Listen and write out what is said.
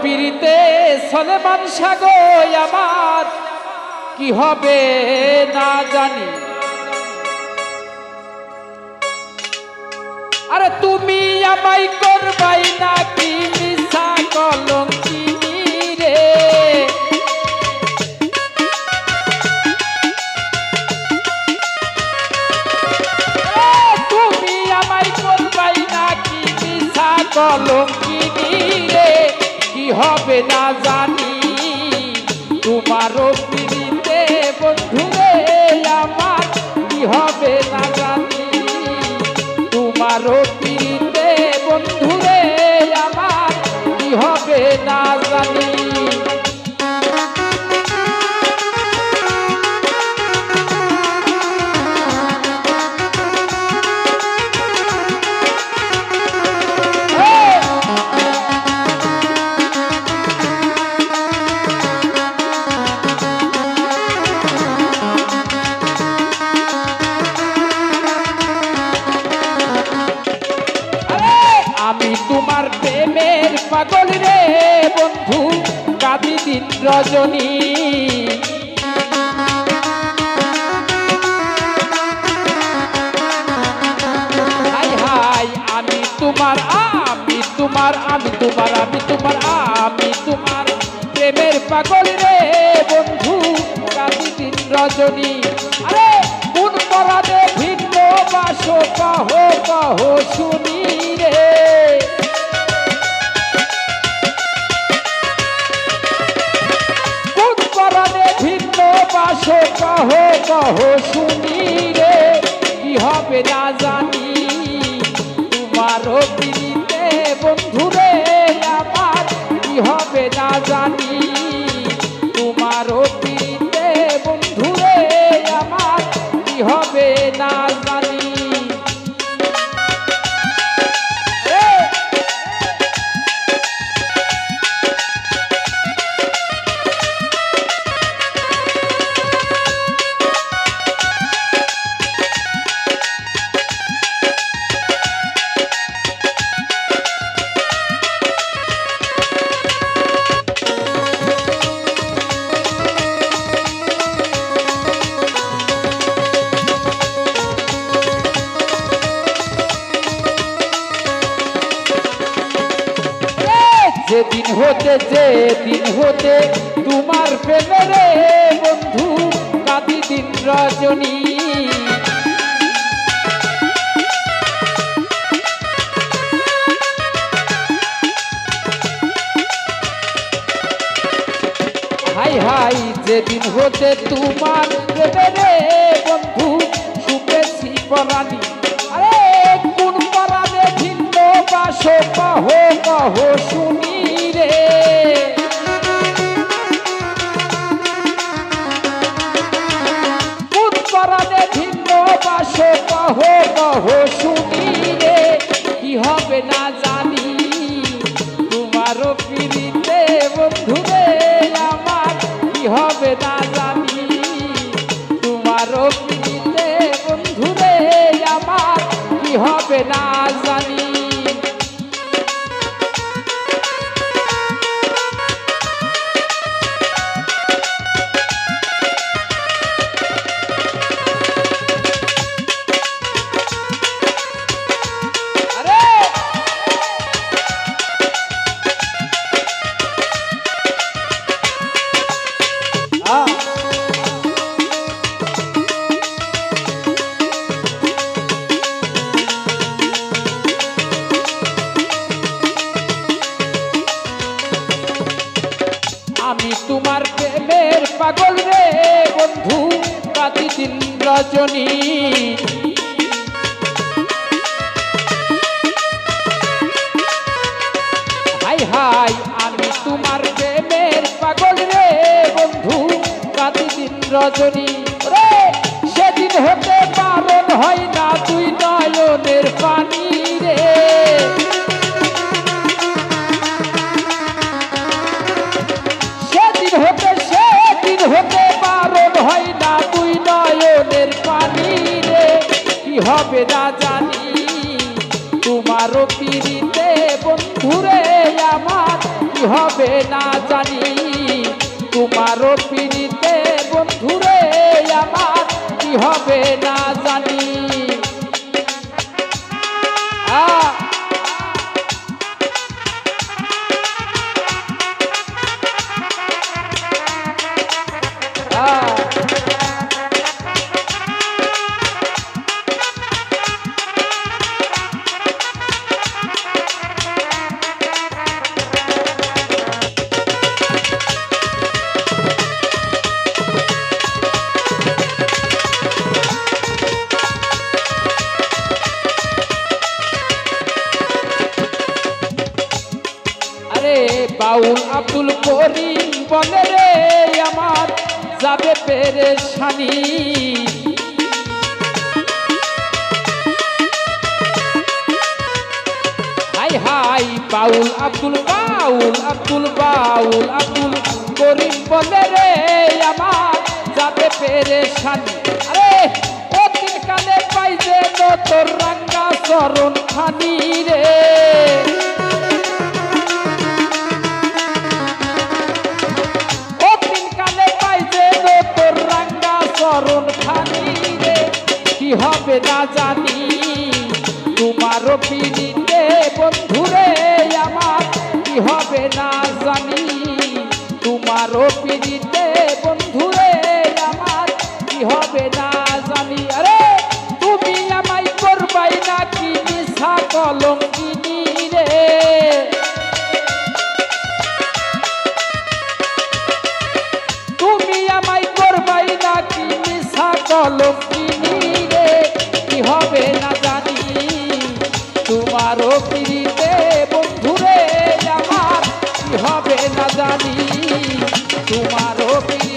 পিরিতে Soleman sago আমার কি হবে না জানি। আরে তুমি আমায় করবাই নাকি মিছা কলঙ্কিনী রে। তুমি আমায় করবাই নাকি মিছা কলঙ্কিনী রে। কি হবে না জানি তোমারও পিরিতে বন্ধুরে আমার কি হবে না জানি। তোমারও পিরিতে বন্ধুরে আমার কি হবে না জানি। আমি তোমার প্রেমের পাগল রে বন্ধু কাঁদি দিন রজনী। হাই হাই আমি তোমার প্রেমের পাগল রে বন্ধু কাঁদি দিন রজনী। আরে কোন পরাদে ভিন্ন বাস কহ কহ শুনি রে। কোন পরাদে ভিন্ন বাস কহ কহ শুনি রে। কি হবে না জানি তোমারও পিরিতে বন্ধুরে আমার কি হবে না জানি। তোমারও পিরিতে বন্ধুরে আমার কি হবে না জানি। যেদিন হতে তোমার প্রেমে বন্ধু কাঁদি দিন রজনী। হাই হাই যেদিন হতে তোমার প্রেমে বন্ধু শুনেছি পরাণী। আরে কোন পরাণে ভিন্ন বাস কহ কহ শুনি রে। কোন পরাণে ভিন্ন বাস কহ কহ শুনি রে। কি হবে না জানি তোমারও পিরিতে বন্ধুরে আমার কি হবে না জানি। তোমারও পিরিতে বন্ধুরে আমার কি হবে না জানি। আমি তোমার প্রেমের পাগল রে বন্ধু কাঁদি দিন রজনী। হাই হাই আমি তোমার প্রেমের পাগল রে বন্ধু কাঁদি দিন রজনী। রে সেদিন হতে বারণ হয় না তুই নয়নের পানি রে। সেদিন হতে বারণ হয় না তুই নয়নের পানি রে। কি হবে না জানি তোমারও পিরিতে বন্ধুরে আমার কি হবে না জানি, তোমারও পিড়িতে বন্ধুরে আমার কি হবে না জানি। বাউল আব্দুল করিম বলে রে আমার যাবে পেরেশানি, হাই হাই বাউল আব্দুল করিম বলে রে আমার যাবে পেরেশানি। আরে অতীত কালে পাইছে তোর রাঙ্গা চরণ খানি রে, চরণ খানি রে কি হবে না জানি, তোমারও পিড়িতে বন্ধুরে আমার কি হবে না জানি, তোমারও পিড়িতে বন্ধুরে আমার কি হবে না জানি। আরে তুমি আমায় করবাই নাকি মিছা কলঙ্কিনী রে, তুমি আমায় করবাই নাকি মিছা কলঙ্কিনী রে কি হবে না জানি, তোমারও পিড়িতে বন্ধুরে আমার কি হবে না জানি, তোমারও পিড়িতে